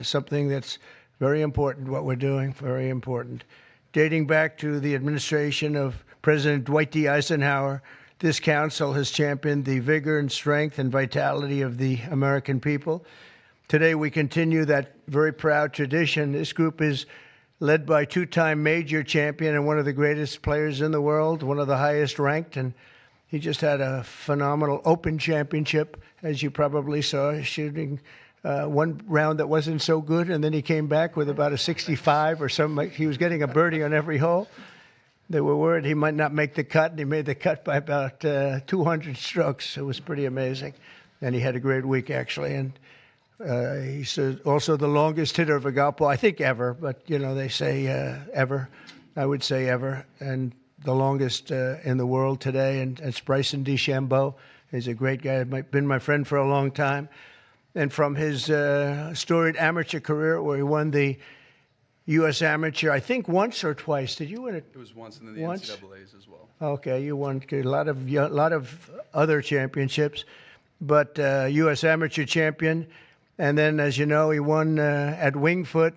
something that's very important, what we're doing, very important. Dating back to the administration of President Dwight D. Eisenhower, this council has championed the vigor and strength and vitality of the American people. Today, we continue that very proud tradition. This group is led by two-time major champion and one of the greatest players in the world, one of the highest ranked, and he just had a phenomenal Open Championship, as you probably saw, shooting one round that wasn't so good, and then he came back with about a 65 or something. He was getting a birdie on every hole. They were worried he might not make the cut, and he made the cut by about 200 strokes. It was pretty amazing, and he had a great week, actually. And he's also the longest hitter of a golf ball, I think ever, but, you know, they say ever. I would say ever. And the longest in the world today, and it's Bryson DeChambeau. He's a great guy, been my friend for a long time. And from his storied amateur career, where he won the U.S. Amateur, I think once or twice. Did you win it? It was once, and then the NCAAs as well. Okay, you won a lot of other championships, but U.S. Amateur champion. And then, as you know, he won at Wingfoot,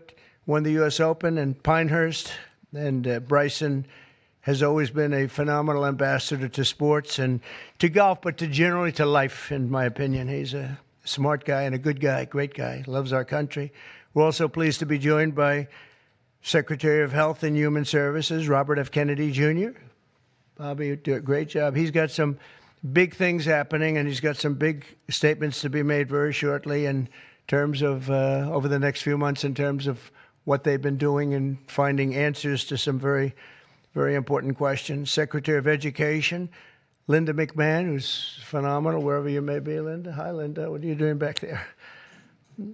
won the U.S. Open and Pinehurst. And Bryson has always been a phenomenal ambassador to sports and to golf, but generally to life, in my opinion. He's a smart guy and a good guy, great guy, loves our country. We're also pleased to be joined by Secretary of Health and Human Services, Robert F. Kennedy, Jr. Bobby, you do a great job. He's got some big things happening, and he's got some big statements to be made very shortly in terms of, over the next few months, in terms of what they've been doing and finding answers to some very, very important questions. Secretary of Education, Linda McMahon, who's phenomenal, wherever you may be, Linda. Hi, Linda. What are you doing back there?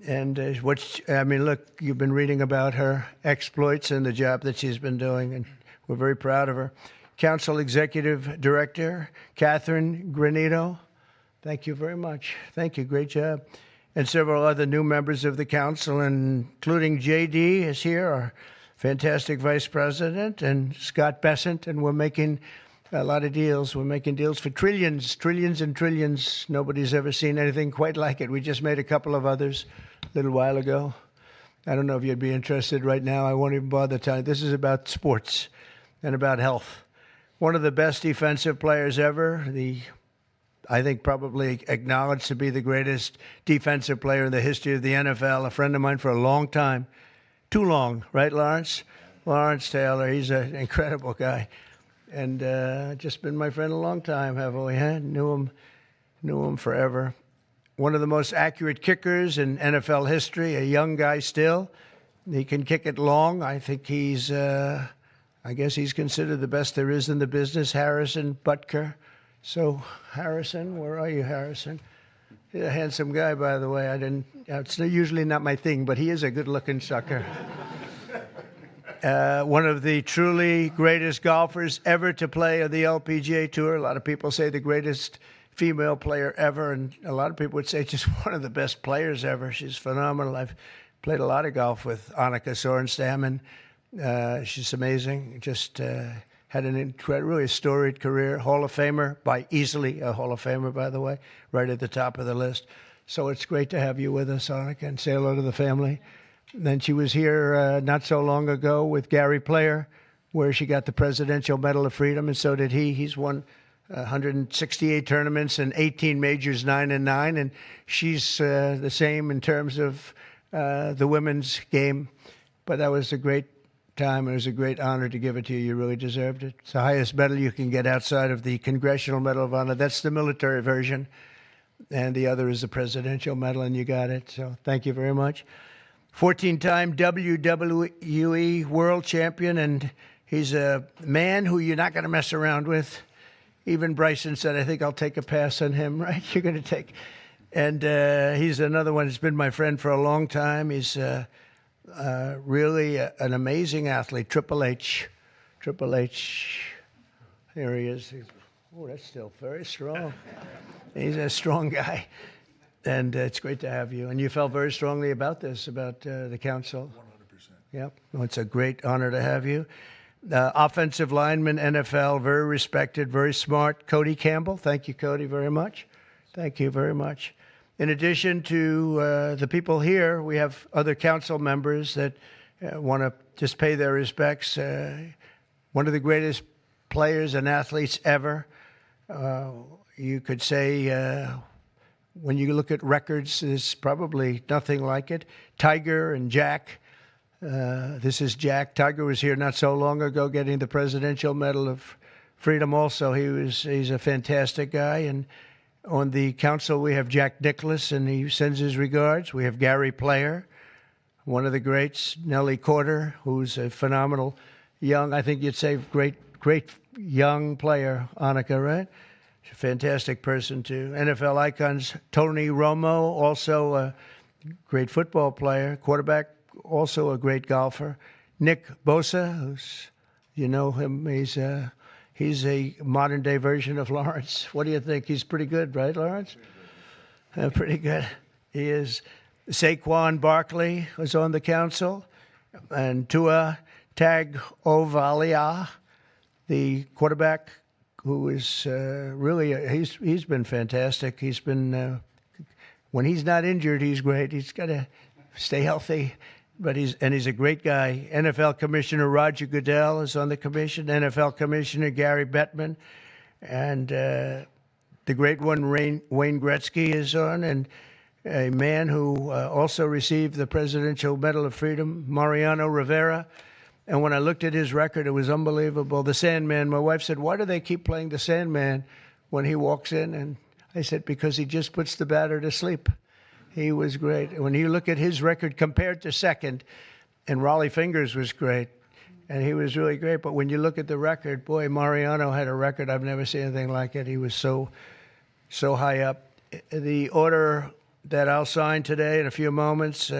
And look, you've been reading about her exploits and the job that she's been doing, and we're very proud of her. Council Executive Director, Catherine Granito. Thank you very much. Thank you. Great job. And several other new members of the council, including J.D. is here, our fantastic Vice President, and Scott Bessent, and we're making a lot of deals. We're making deals for trillions and trillions. Nobody's ever seen anything quite like it. We just made a couple of others a little while ago. I don't know if you'd be interested right now. I won't even bother telling you. This is about sports and about health. One of the best defensive players ever, I think probably acknowledged to be the greatest defensive player in the history of the NFL, a friend of mine for a long time. Too long, right, Lawrence? Lawrence Taylor, he's an incredible guy. And just been my friend a long time, haven't we? Huh? Knew him forever. One of the most accurate kickers in NFL history, a young guy still. He can kick it long. I think I guess he's considered the best there is in the business, Harrison Butker. So, Harrison, where are you, Harrison? He's a handsome guy, by the way. It's usually not my thing, but he is a good-looking sucker. One of the truly greatest golfers ever to play on the LPGA Tour. A lot of people say the greatest female player ever, and a lot of people would say just one of the best players ever. She's phenomenal. I've played a lot of golf with Annika Sorenstam, and she's amazing. Just had an really storied career. Hall of Famer, easily a Hall of Famer, by the way, right at the top of the list. So it's great to have you with us, Annika, and say hello to the family. Then she was here not so long ago with Gary Player, where she got the Presidential Medal of Freedom, and so did he. He's won 168 tournaments and 18 majors, 9-9, and she's the same in terms of the women's game. But that was a great time. It was a great honor to give it to you. You really deserved it. It's the highest medal you can get outside of the Congressional Medal of Honor. That's the military version, and the other is the Presidential Medal, and you got it. So thank you very much. 14-time WWE World Champion, and he's a man who you're not going to mess around with. Even Bryson said, I think I'll take a pass on him, right? You're going to take. And he's another one who's been my friend for a long time. He's really an amazing athlete. Triple H. Here he is. Oh, that's still very strong. He's a strong guy. And it's great to have you. And you felt very strongly about this, about the council. 100%. Yep. Well, it's a great honor to have you. Offensive lineman, NFL, very respected, very smart. Cody Campbell. Thank you, Cody, very much. Thank you very much. in addition to the people here, we have other council members that want to just pay their respects. One of the greatest players and athletes ever. You could say, when you look at records, there's probably nothing like it. Tiger and Jack. This is Jack. Tiger was here not so long ago getting the Presidential Medal of Freedom also. He's a fantastic guy. And on the council, we have Jack Nicklaus, and he sends his regards. We have Gary Player, one of the greats. Nellie Corder, who's a phenomenal young, I think you'd say great young player. Annika, right? She's a fantastic person, too. NFL icons, Tony Romo, also a great football player. Quarterback, also a great golfer. Nick Bosa, who's, you know him, he's a modern-day version of Lawrence. What do you think? He's pretty good, right, Lawrence? Pretty good. He is. Saquon Barkley was on the council. And Tua Tagovailoa, the quarterback, who is really, he's been fantastic. He's been, when he's not injured, he's great. He's got to stay healthy. But he's a great guy. NFL Commissioner Roger Goodell is on the commission. NFL Commissioner Gary Bettman, and the great one Wayne Gretzky is on, and a man who also received the Presidential Medal of Freedom, Mariano Rivera. And when I looked at his record, it was unbelievable. The Sandman. My wife said, "Why do they keep playing the Sandman when he walks in?" And I said, "Because he just puts the batter to sleep." He was great. When you look at his record compared to second, and Raleigh Fingers was great, and he was really great. But when you look at the record, boy, Mariano had a record. I've never seen anything like it. He was so high up. The order that I'll sign today in a few moments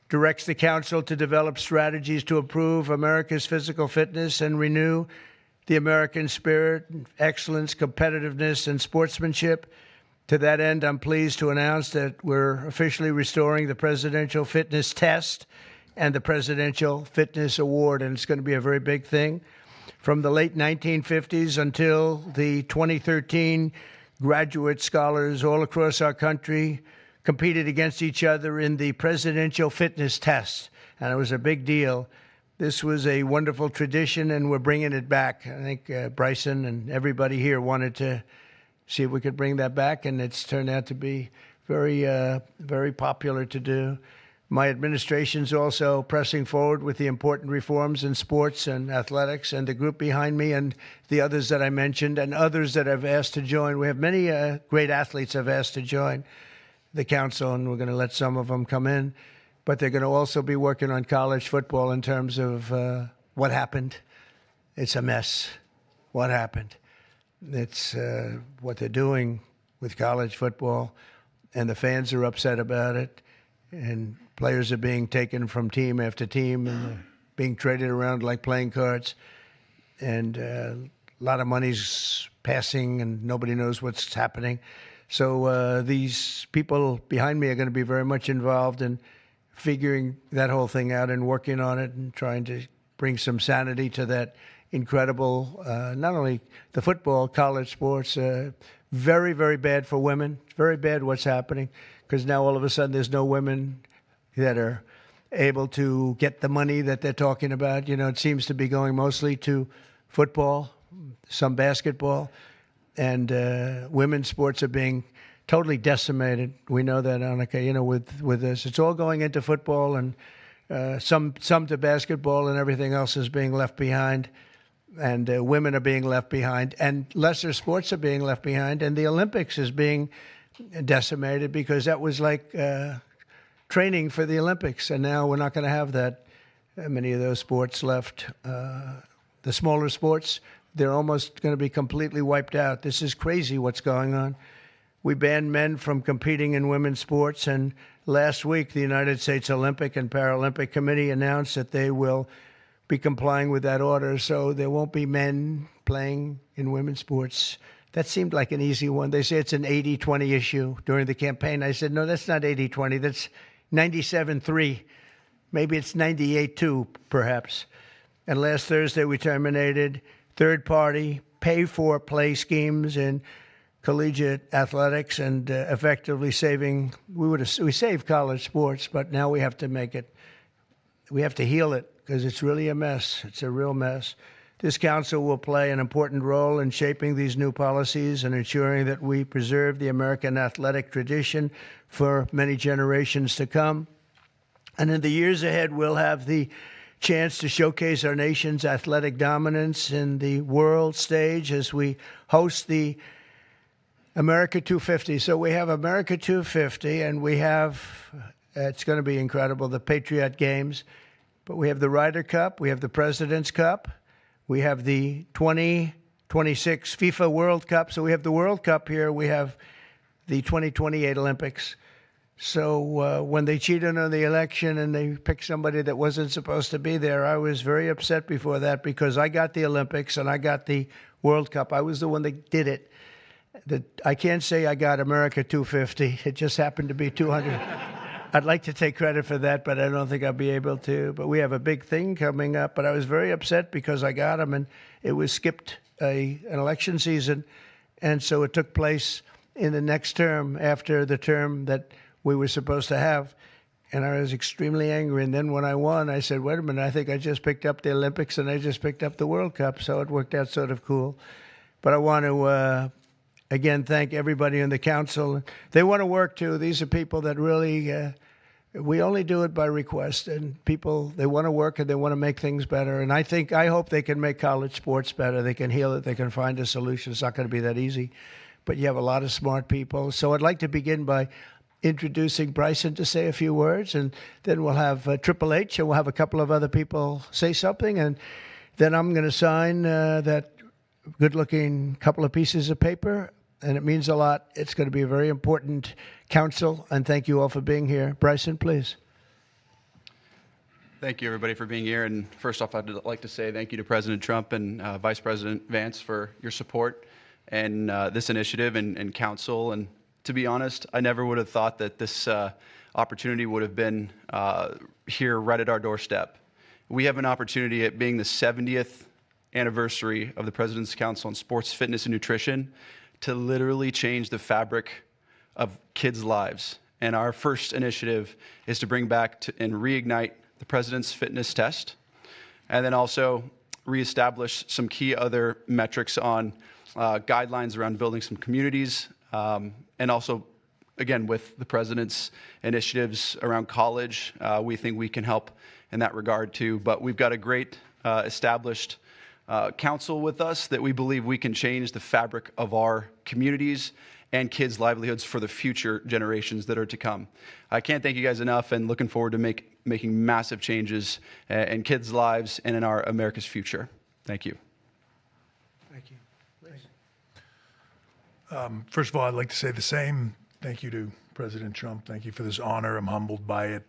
directs the council to develop strategies to improve America's physical fitness and renew the American spirit, excellence, competitiveness, and sportsmanship. To that end, I'm pleased to announce that we're officially restoring the Presidential Fitness Test and the Presidential Fitness Award, and it's going to be a very big thing. From the late 1950s until the 2013, graduate scholars all across our country competed against each other in the Presidential Fitness Test, and it was a big deal. This was a wonderful tradition, and we're bringing it back. I think Bryson and everybody here wanted to see if we could bring that back, and it's turned out to be very popular to do. My administration's also pressing forward with the important reforms in sports and athletics, and the group behind me and the others that I mentioned and others that I've asked to join. We have many great athletes I've asked to join the council, and we're going to let some of them come in. But they're going to also be working on college football in terms of what happened. It's a mess. What happened? It's what they're doing with college football, and the fans are upset about it, and players are being taken from team after team and being traded around like playing cards, and a lot of money's passing, and nobody knows what's happening. So these people behind me are going to be very much involved in figuring that whole thing out and working on it and trying to bring some sanity to that incredible, not only the football, college sports, very, very bad for women. Very bad what's happening, because now all of a sudden there's no women that are able to get the money that they're talking about. You know, it seems to be going mostly to football, some basketball, and women's sports are being totally decimated. We know that, Annika, you know, with this. It's all going into football, and some to basketball, and everything else is being left behind. And women are being left behind, and lesser sports are being left behind, and the Olympics is being decimated because that was like training for the Olympics, and now we're not going to have that many of those sports left. The smaller sports, they're almost going to be completely wiped out. This is crazy what's going on. We banned men from competing in women's sports, and last week the United States Olympic and Paralympic Committee announced that they will be complying with that order, so there won't be men playing in women's sports. That seemed like an easy one. They say it's an 80-20 issue during the campaign. I said, no, that's not 80-20. That's 97-3. Maybe it's 98-2, perhaps. And last Thursday, we terminated third-party pay-for-play schemes in collegiate athletics and effectively saving. We saved college sports, but now we have to make it. We have to heal it because it's really a mess. It's a real mess. This council will play an important role in shaping these new policies and ensuring that we preserve the American athletic tradition for many generations to come. And in the years ahead, we'll have the chance to showcase our nation's athletic dominance in the world stage as we host the America 250. So we have America 250, and we have, it's going to be incredible, the Patriot Games. But we have the Ryder Cup, we have the President's Cup, we have the 2026 FIFA World Cup. So we have the World Cup here, we have the 2028 Olympics. So when they cheated on the election and they picked somebody that wasn't supposed to be there, I was very upset before that because I got the Olympics and I got the World Cup. I was the one that did it. I can't say I got America 250. It just happened to be 200. I'd like to take credit for that, but I don't think I'll be able to. But we have a big thing coming up. But I was very upset because I got them, and it was skipped an election season. And so it took place in the next term after the term that we were supposed to have. And I was extremely angry. And then when I won, I said, wait a minute, I think I just picked up the Olympics and I just picked up the World Cup. So it worked out sort of cool. But I want to again, thank everybody in the council. They want to work, too. These are people that really, we only do it by request. And people, they want to work and they want to make things better. And I hope they can make college sports better. They can heal it. They can find a solution. It's not going to be that easy. But you have a lot of smart people. So I'd like to begin by introducing Bryson to say a few words. And then we'll have Triple H, and we'll have a couple of other people say something. And then I'm going to sign that good-looking couple of pieces of paper. And it means a lot. It's going to be a very important council, and thank you all for being here. Bryson, please. Thank you, everybody, for being here. And first off, I'd like to say thank you to President Trump and Vice President Vance for your support and this initiative and council. And to be honest, I never would have thought that this opportunity would have been here right at our doorstep. We have an opportunity at being the 70th anniversary of the President's Council on Sports, Fitness, and Nutrition to literally change the fabric of kids' lives. And our first initiative is to bring back and reignite the President's Fitness Test, and then also reestablish some key other metrics on guidelines around building some communities, and also, again, with the President's initiatives around college, we think we can help in that regard too. But we've got a great established council with us that we believe we can change the fabric of our communities and kids' livelihoods for the future generations that are to come. I can't thank you guys enough, and looking forward to making massive changes in kids' lives and in our America's future. Thank you. Thank you. First of all, I'd like to say the same. Thank you to President Trump. Thank you for this honor. I'm humbled by it.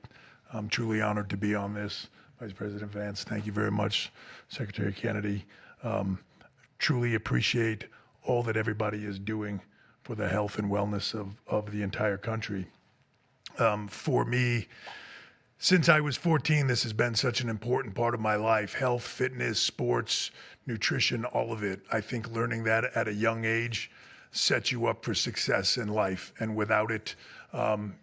I'm truly honored to be on this. Vice President Vance, thank you very much. Secretary Kennedy, truly appreciate all that everybody is doing for the health and wellness of the entire country. For me, since I was 14, this has been such an important part of my life. Health, fitness, sports, nutrition, all of it. I think learning that at a young age sets you up for success in life. And without it,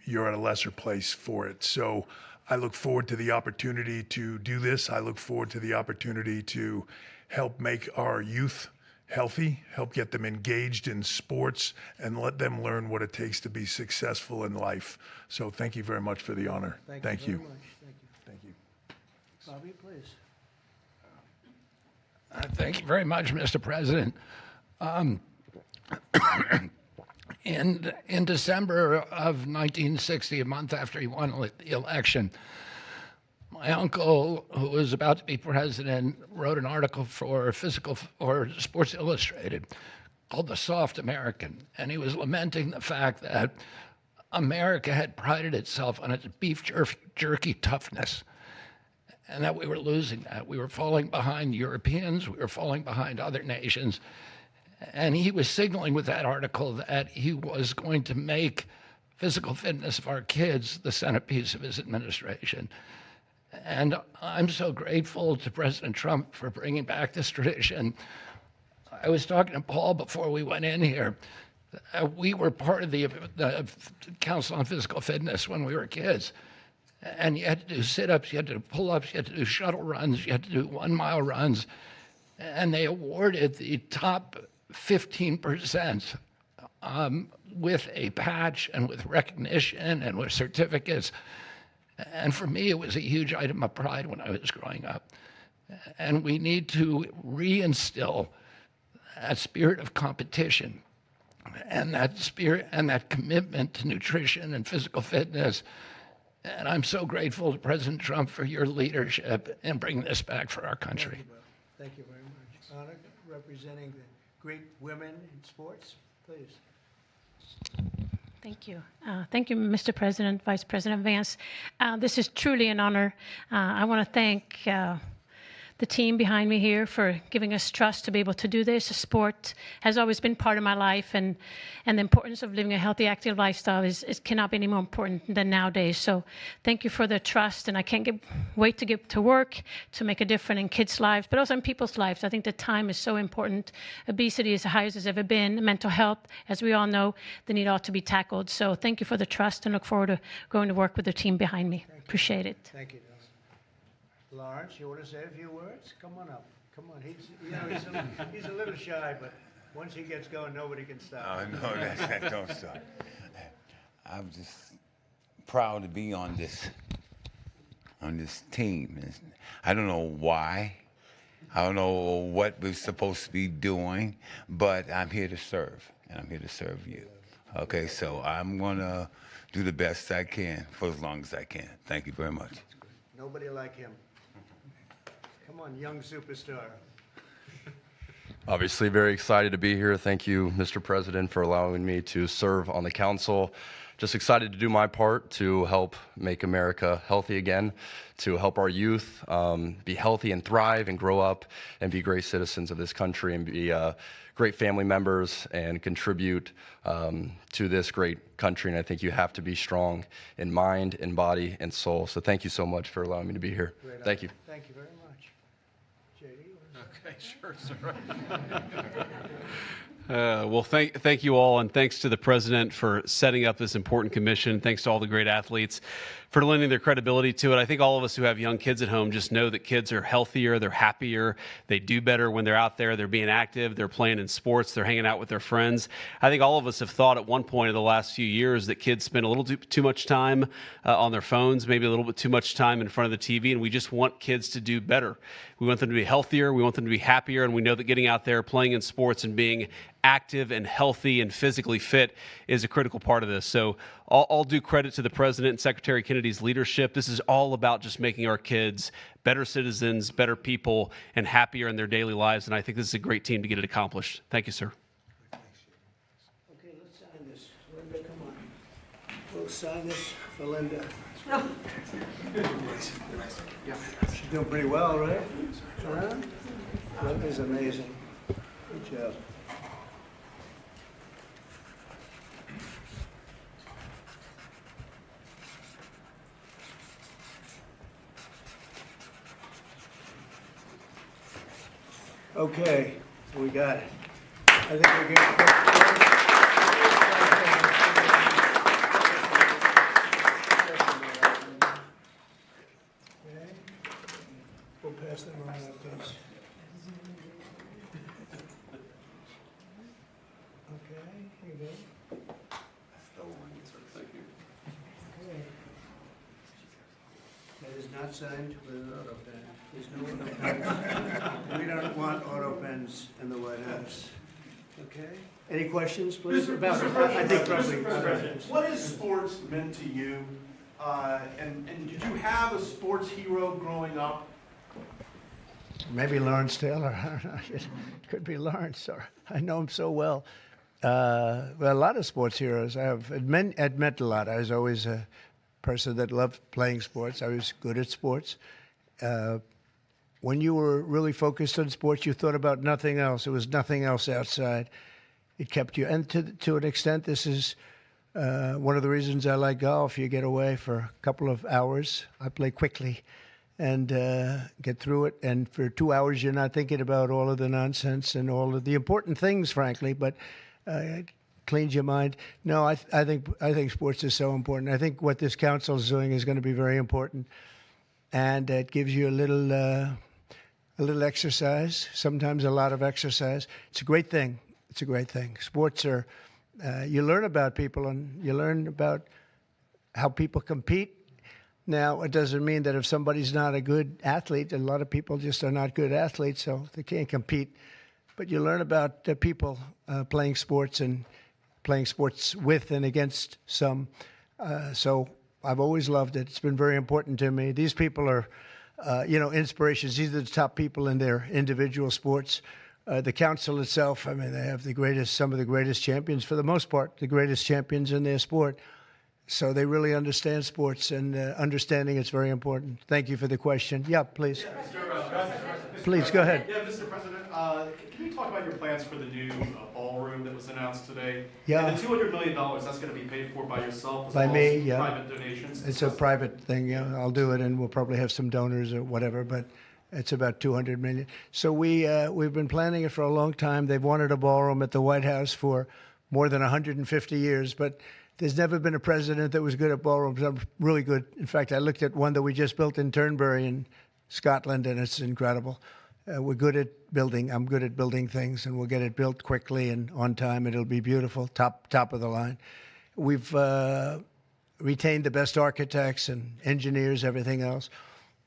you're at a lesser place for it. So I look forward to the opportunity to do this. I look forward to the opportunity to help make our youth healthy, help get them engaged in sports, and let them learn what it takes to be successful in life. So thank you very much for the honor. Thank you. Very much. Thank you. Bobby, please. Thank you very much, Mr. President. In December of 1960, a month after he won the election, my uncle, who was about to be president, wrote an article for Sports Illustrated called The Soft American. And he was lamenting the fact that America had prided itself on its beef jerky toughness, and that we were losing that. We were falling behind Europeans. We were falling behind other nations. And he was signaling with that article that he was going to make physical fitness of our kids the centerpiece of his administration. And I'm so grateful to President Trump for bringing back this tradition. I was talking to Paul before we went in here. We were part of the Council on Physical Fitness when we were kids. And you had to do sit-ups, you had to do pull-ups, you had to do shuttle runs, you had to do 1-mile runs. And they awarded the top 15% with a patch and with recognition and with certificates. And for me, it was a huge item of pride when I was growing up. And we need to reinstill that spirit of competition and that spirit and that commitment to nutrition and physical fitness. And I'm so grateful to President Trump for your leadership in bringing this back for our country. Thank you very much. Anna, representing the great women in sports, please. Thank you. Thank you, Mr. President, Vice President Vance. This is truly an honor. I want to thank the team behind me here for giving us trust to be able to do this. Sport has always been part of my life, and the importance of living a healthy, active lifestyle is cannot be any more important than nowadays. So thank you for the trust, and I can't wait to get to work to make a difference in kids' lives, but also in people's lives. I think the time is so important. Obesity is the highest it's ever been. Mental health, as we all know, the need ought to be tackled. So thank you for the trust, and look forward to going to work with the team behind me. Appreciate it. Thank you. Lawrence, you want to say a few words? Come on up. Come on. He's a little shy, but once he gets going, nobody can stop. Oh, no, that don't stop. I'm just proud to be on this team. I don't know why. I don't know what we're supposed to be doing, but I'm here to serve, and I'm here to serve you. Okay, so I'm going to do the best I can for as long as I can. Thank you very much. Nobody like him. Come on, young superstar. Obviously, very excited to be here. Thank you, Mr. President, for allowing me to serve on the council. Just excited to do my part to help make America healthy again, to help our youth be healthy and thrive and grow up and be great citizens of this country and be great family members and contribute to this great country. And I think you have to be strong in mind, in body, and soul. So thank you so much for allowing me to be here. Thank you. Thank you very much. JD? Okay, sure, sir. Well, thank you all, and thanks to the president for setting up this important commission. Thanks to all the great athletes for lending their credibility to it. I think all of us who have young kids at home just know that kids are healthier, they're happier, they do better when they're out there, they're being active, they're playing in sports, they're hanging out with their friends. I think all of us have thought at one point in the last few years that kids spend a little too much time on their phones, maybe a little bit too much time in front of the TV, and we just want kids to do better. We want them to be healthier, we want them to be happier, and we know that getting out there, playing in sports, and being active and healthy and physically fit is a critical part of this. So all due credit to the President and Secretary Kennedy's leadership. This is all about just making our kids better citizens, better people, and happier in their daily lives. And I think this is a great team to get it accomplished. Thank you, sir. Okay, let's sign this. Linda, come on. We'll sign this for Linda. She's doing pretty well, right? Linda's amazing. Good job. Okay, we got it. I think we're good. Okay. We'll pass them around, please. Okay, here you go. Thank you. Okay. That is not signed with an auto pen. There's no auto pen. We don't want auto pens in the White House. Okay? Any questions, please? About, I think probably. What has sports meant to you? And did you have a sports hero growing up? Maybe Lawrence Taylor. I don't know. It could be Lawrence. Or I know him so well. Well, a lot of sports heroes. I have. It meant a lot. I was always a person that loved playing sports. I was good at sports. When you were really focused on sports, you thought about nothing else. There was nothing else outside. It kept you. And to an extent, this is one of the reasons I like golf. You get away for a couple of hours. I play quickly and get through it. And for 2 hours, you're not thinking about all of the nonsense and all of the important things, frankly. But cleans your mind. No, I think sports is so important. I think what this council is doing is going to be very important, and it gives you a little exercise, sometimes a lot of exercise. It's a great thing. It's a great thing. Sports are, you learn about people and you learn about how people compete. Now, it doesn't mean that if somebody's not a good athlete, a lot of people just are not good athletes, so they can't compete. But you learn about people playing sports and playing sports with and against some. So I've always loved it. It's been very important to me. These people are, inspirations. These are the top people in their individual sports. The council itself, I mean, they have some of the greatest champions, for the most part, the greatest champions in their sport. So they really understand sports, and understanding it's very important. Thank you for the question. Yeah, please. Please, go ahead. Yeah, Mr. President, can you talk about your plans for the new ballroom that was announced today? Yeah. And the $200 million, that's going to be paid for by yourself as By well me, as yeah. private donations? It's a private thing. Yeah, I'll do it, and we'll probably have some donors or whatever, but it's about $200 million. So we've been planning it for a long time. They've wanted a ballroom at the White House for more than 150 years, but there's never been a president that was good at ballrooms. I'm really good. In fact, I looked at one that we just built in Turnberry in Scotland, and it's incredible. We're good at building. I'm good at building things, and we'll get it built quickly and on time, and it'll be beautiful, top of the line. We've retained the best architects and engineers, everything else.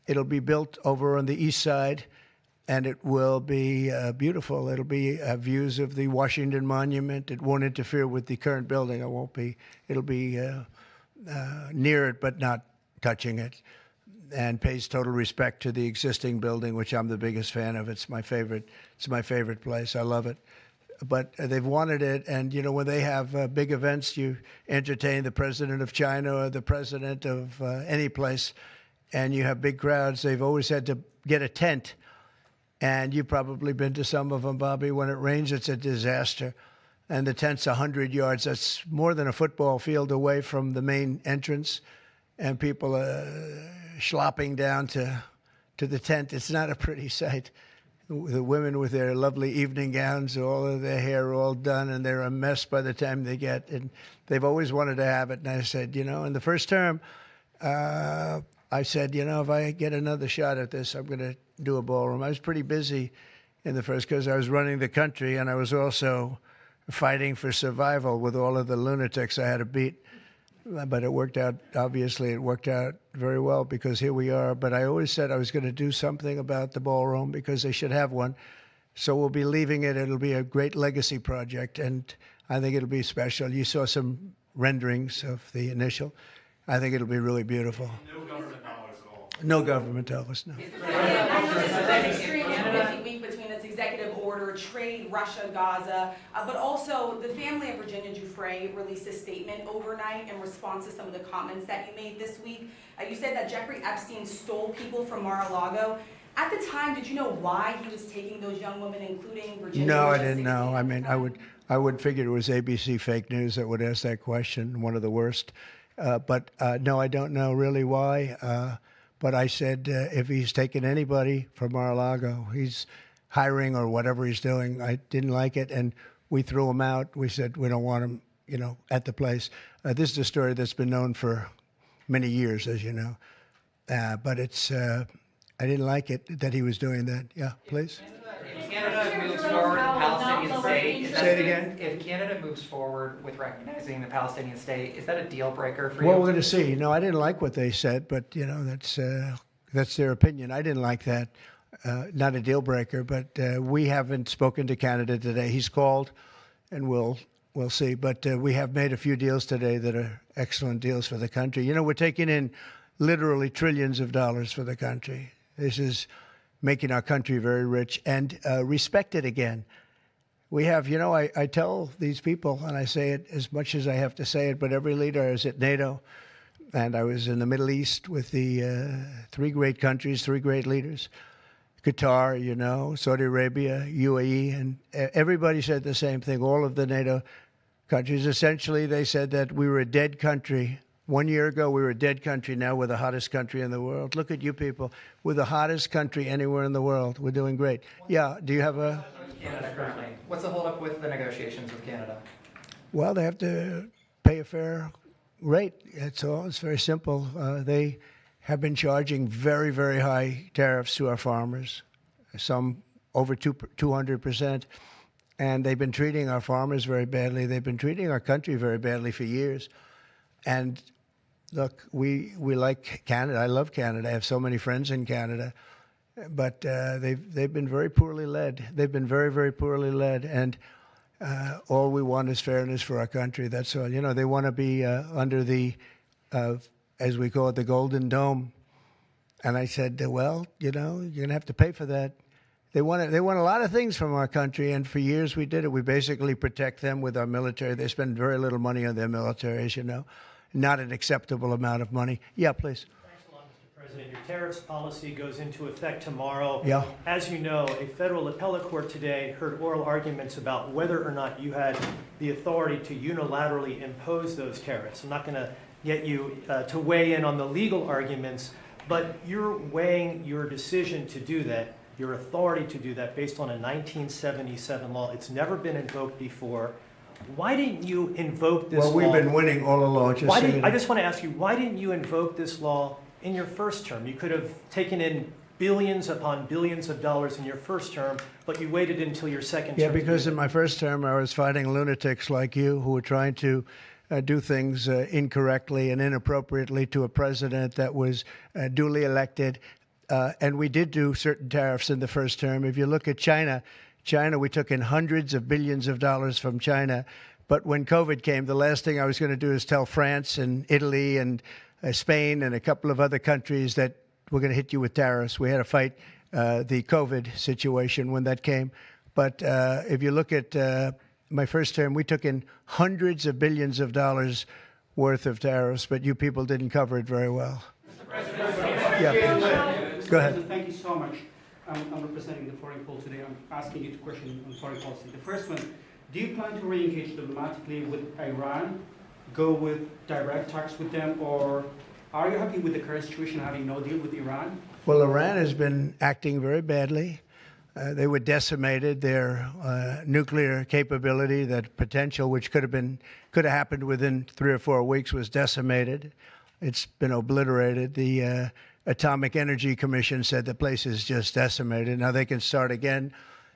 It'll be built over on the east side, and it will be beautiful. It'll be views of the Washington Monument. It won't interfere with the current building. It'll be near it, but not touching it, and pays total respect to the existing building, which I'm the biggest fan of. It's my favorite. It's my favorite place. I love it. But they've wanted it, and when they have big events, you entertain the president of China or the president of any place, and you have big crowds. They've always had to get a tent. And you've probably been to some of them, Bobby. When it rains, it's a disaster. And the tent's 100 yards. That's more than a football field away from the main entrance. And people are schlopping down to the tent. It's not a pretty sight. The women with their lovely evening gowns, all of their hair all done, and they're a mess by the time they get. And they've always wanted to have it. And I said, in the first term, I said, if I get another shot at this, I'm going to do a ballroom. I was pretty busy in the first because I was running the country, and I was also fighting for survival with all of the lunatics I had to beat. But it worked out, obviously, it worked out very well because here we are. But I always said I was going to do something about the ballroom because they should have one. So we'll be leaving it. It'll be a great legacy project, and I think it'll be special. You saw some renderings of the initial. I think it'll be really beautiful. No government dollars at all. No government dollars, no. An extremely busy week between its executive order, trade, Russia, Gaza, but also the family of Virginia Giuffre released a statement overnight in response to some of the comments that you made this week. You said that Jeffrey Epstein stole people from Mar-a-Lago. At the time, did you know why he was taking those young women, including Virginia? No, I didn't know. I mean, I would figure it was ABC fake news that would ask that question, one of the worst. But no, I don't know really why. But I said, if he's taking anybody from Mar-a-Lago, he's hiring or whatever he's doing. I didn't like it, and we threw him out. We said we don't want him, at the place. This is a story that's been known for many years, as you know. But it's, I didn't like it that he was doing that. Yeah, please. If Canada moves forward with Palestinian state, Say it again. If Canada moves forward with recognizing the Palestinian state, is that a deal breaker for you? Well, we're going to see. No, I didn't like what they said, but that's their opinion. I didn't like that. Not a deal breaker, but we haven't spoken to Canada today. He's called, and we'll see. But we have made a few deals today that are excellent deals for the country. We're taking in literally trillions of dollars for the country. This is making our country very rich and respected again. We have, I tell these people, and I say it as much as I have to say it, but every leader is at NATO, and I was in the Middle East with the three great countries, three great leaders, Qatar, Saudi Arabia, UAE, and everybody said the same thing. All of the NATO countries, essentially, they said that we were a dead country. 1 year ago, we were a dead country. Now we're the hottest country in the world. Look at you people. We're the hottest country anywhere in the world. We're doing great. Yeah, do you have a... Canada currently. What's the holdup with the negotiations with Canada? Well, they have to pay a fair rate. That's all. It's very simple. They have been charging very, very high tariffs to our farmers, some over 200%. And they've been treating our farmers very badly. They've been treating our country very badly for years. And look, we like Canada. I love Canada. I have so many friends in Canada. But they've been very poorly led. They've been very, very poorly led. And all we want is fairness for our country. That's all. You know, they want to be under the, as we call it, the Golden Dome. And I said, well, you know, you're going to have to pay for that. They want a lot of things from our country, and for years we did it. We basically protect them with our military. They spend very little money on their military, as you know. Not an acceptable amount of money. Yeah, please. Thanks a lot, Mr. President. Your tariffs policy goes into effect tomorrow. Yeah. As you know, a federal appellate court today heard oral arguments about whether or not you had the authority to unilaterally impose those tariffs. I'm not going to get you to weigh in on the legal arguments, but you're weighing your decision to do that, your authority to do that, based on a 1977 law. It's never been invoked before. Why didn't you invoke this law? Well, we've been winning all along. I just want to ask you, why didn't you invoke this law in your first term? You could have taken in billions upon billions of dollars in your first term, but you waited until your second term. Yeah, because in my first term, I was fighting lunatics like you who were trying to do things incorrectly and inappropriately to a president that was duly elected. And we did do certain tariffs in the first term. If you look at China, we took in hundreds of billions of dollars from China. But when COVID came, the last thing I was going to do is tell France and Italy and Spain and a couple of other countries that we're going to hit you with tariffs. We had to fight the COVID situation when that came. But if you look at my first term, we took in hundreds of billions of dollars worth of tariffs, but you people didn't cover it very well. Yeah. Go ahead. Thank you so much. I'm representing the foreign poll today. I'm asking you two questions on foreign policy. The first one, do you plan to re-engage diplomatically with Iran, go with direct talks with them, or are you happy with the current situation, having no deal with Iran? Well, Iran has been acting very badly. They were decimated. Their nuclear capability, that potential, which could have happened within 3 or 4 weeks, was decimated. It's been obliterated. The Atomic Energy Commission said the place is just decimated. Now they can start again,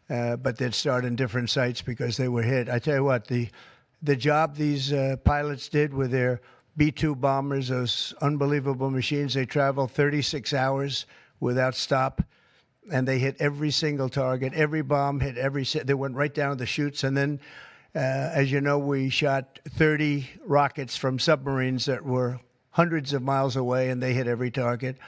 but they'd start in different sites because they were hit. I tell you what, the job these pilots did with their B-2 bombers, those unbelievable machines, they traveled 36 hours without stop, and they hit every single target. Every bomb hit they went right down the chutes. And then, as you know, we shot 30 rockets from submarines that were hundreds of miles away, and they hit every target.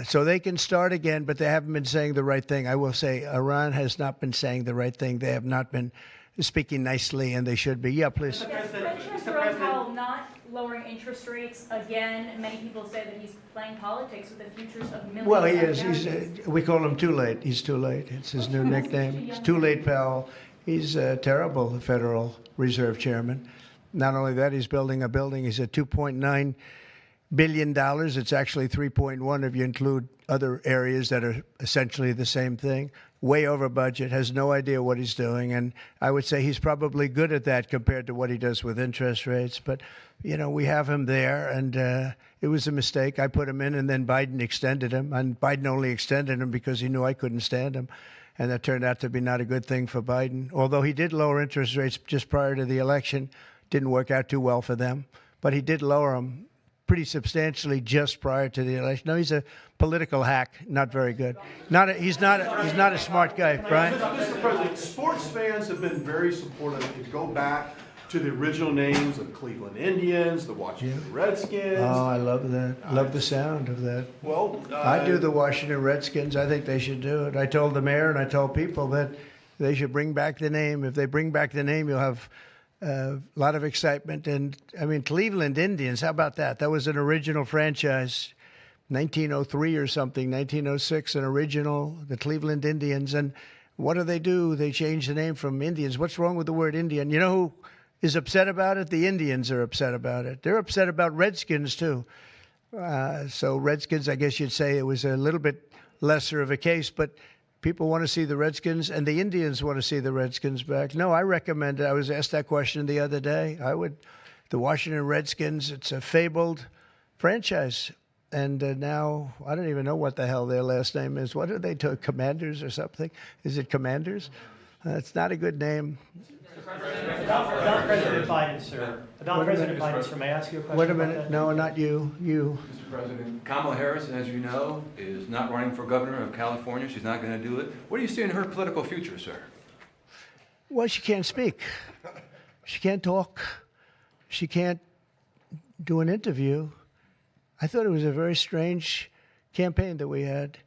So they can start again, but they haven't been saying the right thing. I will say Iran has not been saying the right thing. They have not been speaking nicely, and they should be. Yeah, please. President Powell not lowering interest rates again. Many people say that he's playing politics with the futures of millions. Well, he is. We call him Too Late. He's Too Late. It's his new nickname. It's Too Late Powell. He's a terrible Federal Reserve Chairman. Not only that, he's building a building. He's at $2.9 billion. It's actually 3.1 if you include other areas that are essentially the same thing. Way over budget, has no idea what he's doing. And I would say he's probably good at that compared to what he does with interest rates. But, you know, we have him there, and it was a mistake. I put him in, and then Biden extended him. And Biden only extended him because he knew I couldn't stand him. And that turned out to be not a good thing for Biden. Although he did lower interest rates just prior to the election. Didn't work out too well for them. But he did lower them pretty substantially just prior to the election. No, he's a political hack, not very good. He's not a smart guy, Brian. Mr. President, sports fans have been very supportive. If you go back to the original names of Cleveland Indians, the Washington Redskins. Oh, I love that. Love the sound of that. Well, I do the Washington Redskins. I think they should do it. I told the mayor and I told people that they should bring back the name. If they bring back the name, you'll have a lot of excitement. And, I mean, Cleveland Indians, how about that? That was an original franchise, 1903 or something, 1906, an original, the Cleveland Indians. And what do? They changed the name from Indians. What's wrong with the word Indian? You know who is upset about it? The Indians are upset about it. They're upset about Redskins, too. So Redskins, I guess you'd say it was a little bit lesser of a case, but People want to see the Redskins, and the Indians want to see the Redskins back. No, I recommend it. I was asked that question the other day. The Washington Redskins, it's a fabled franchise. And now, I don't even know what the hell their last name is. What are they, Commanders or something? Is it Commanders? It's not a good name. About President Biden, sir. About President Biden, sir. May I ask you a question? Wait a minute. No, not you. You. Mr. President, Kamala Harris, as you know, is not running for governor of California. She's not going to do it. What do you see in her political future, sir? Well, she can't speak. She can't talk. She can't do an interview. I thought it was a very strange campaign that we had.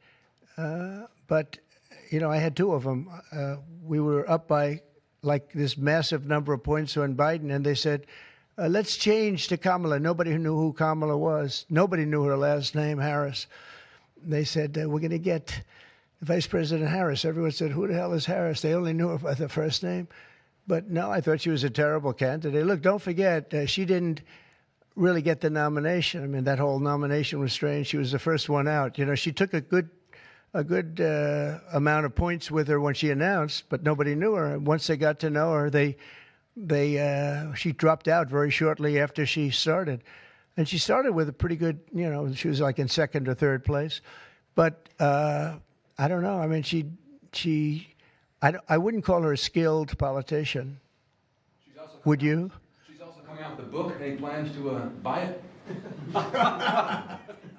But, you know, I had two of them. We were up by like this massive number of points on Biden, and they said, let's change to Kamala. Nobody knew who Kamala was. Nobody knew her last name, Harris. They said, we're going to get Vice President Harris. Everyone said, who the hell is Harris? They only knew her by the first name. But no, I thought she was a terrible candidate. Look, don't forget, she didn't really get the nomination. I mean, that whole nomination was strange. She was the first one out. You know, she took a good amount of points with her when she announced, but nobody knew her. And once they got to know her, she dropped out very shortly after she started. And she started with a pretty good, you know, she was like in second or third place. But I don't know. I mean, I wouldn't call her a skilled politician. Would you? She's also coming out with a book. Any plans to buy it?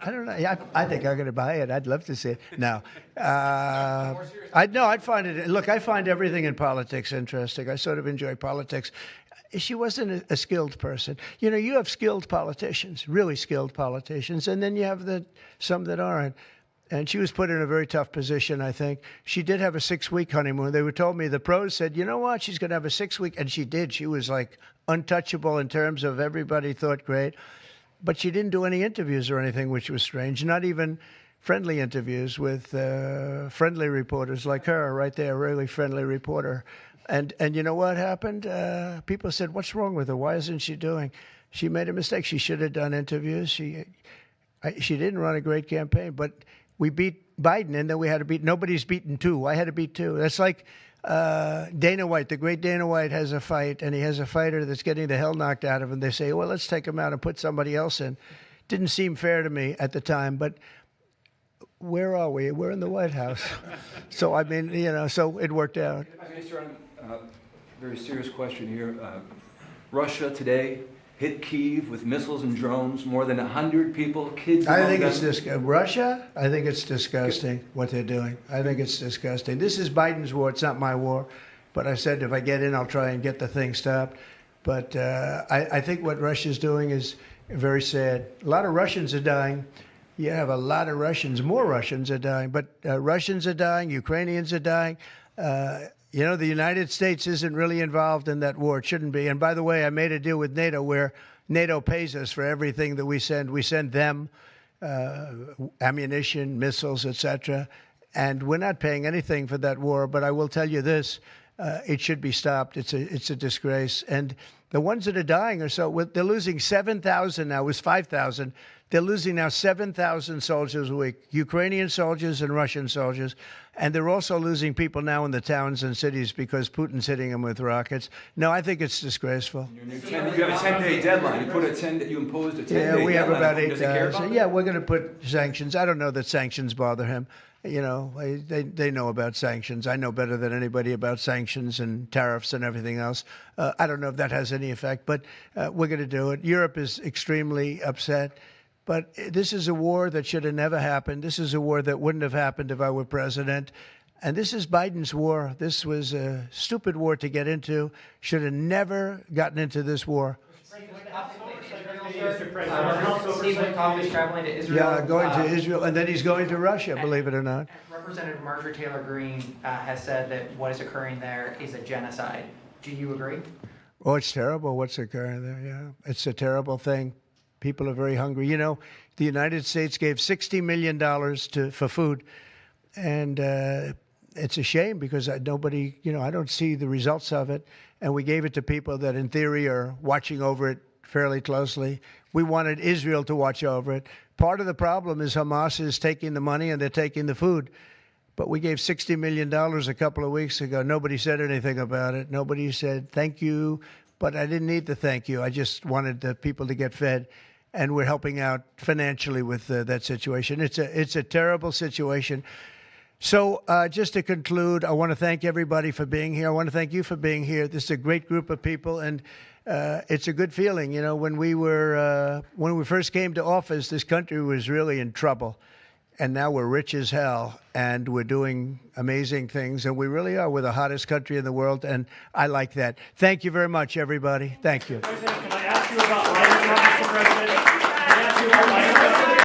I don't know. I think I'm going to buy it. I'd love to see it. No. I'd find it. Look, I find everything in politics interesting. I sort of enjoy politics. She wasn't a skilled person. You know, you have skilled politicians, really skilled politicians, and then you have some that aren't. And she was put in a very tough position, I think. She did have a 6-week honeymoon. They told me, the pros said, you know what, she's going to have a 6-week. And she did. She was like untouchable in terms of everybody thought great. But she didn't do any interviews or anything, which was strange. Not even friendly interviews with friendly reporters like her right there, a really friendly reporter. And you know what happened? People said, what's wrong with her? Why isn't she doing? She made a mistake. She should have done interviews. She didn't run a great campaign, but we beat Biden, and then we had to beat, nobody's beaten two. I had to beat two. That's like Dana White, the great Dana White has a fight, and he has a fighter that's getting the hell knocked out of him. They say, well, let's take him out and put somebody else in. Didn't seem fair to me at the time, but where are we? We're in the White House. So, I mean, you know, so it worked out. Very serious question here. Russia today hit Kyiv with missiles and drones, more than 100 people, kids. I think it's disgusting. Russia, I think it's disgusting what they're doing. I think it's disgusting. This is Biden's war. It's not my war. But I said if I get in, I'll try and get the thing stopped. But I think what Russia's doing is very sad. A lot of Russians are dying. You have a lot of Russians. More Russians are dying. But Russians are dying. Ukrainians are dying. You know, the United States isn't really involved in that war. It shouldn't be. And by the way, I made a deal with NATO where NATO pays us for everything that we send. We send them ammunition, missiles, etc. And we're not paying anything for that war. But I will tell you this, it should be stopped. It's a disgrace. And the ones that are dying are they're losing 7,000 now. It was 5,000. They're losing now 7,000 soldiers a week, Ukrainian soldiers and Russian soldiers. And they're also losing people now in the towns and cities because Putin's hitting them with rockets. No, I think it's disgraceful. You have a 10-day deadline. You imposed a 10-day deadline. Yeah, we have about 8 days. So, yeah, we're going to put sanctions. I don't know that sanctions bother him. You know, they know about sanctions. I know better than anybody about sanctions and tariffs and everything else. I don't know if that has any effect, but we're going to do it. Europe is extremely upset. But this is a war that should have never happened. This is a war that wouldn't have happened if I were president. And this is Biden's war. This was a stupid war to get into. Should have never gotten into this war. Steve Witkoff is traveling to Israel. Yeah, going to Israel, and then he's going to Russia, believe it or not. Representative Marjorie Taylor Greene has said that what is occurring there is a genocide. Do you agree? Oh, it's terrible what's occurring there, yeah. It's a terrible thing. People are very hungry. You know, the United States gave $60 million for food, and it's a shame because nobody, you know, I don't see the results of it. And we gave it to people that, in theory, are watching over it fairly closely. We wanted Israel to watch over it. Part of the problem is Hamas is taking the money and they're taking the food. But we gave $60 million a couple of weeks ago. Nobody said anything about it. Nobody said thank you, but I didn't need to thank you. I just wanted the people to get fed, and we're helping out financially with that situation. It's a terrible situation. So just to conclude, I want to thank everybody for being here. I want to thank you for being here. This is a great group of people, and it's a good feeling. You know, when we first came to office, this country was really in trouble, and now we're rich as hell, and we're doing amazing things, and we really are. We're the hottest country in the world, and I like that. Thank you very much, everybody. Thank you. President, can I ask you about lighter, Mr. President? Can I ask you about lighter?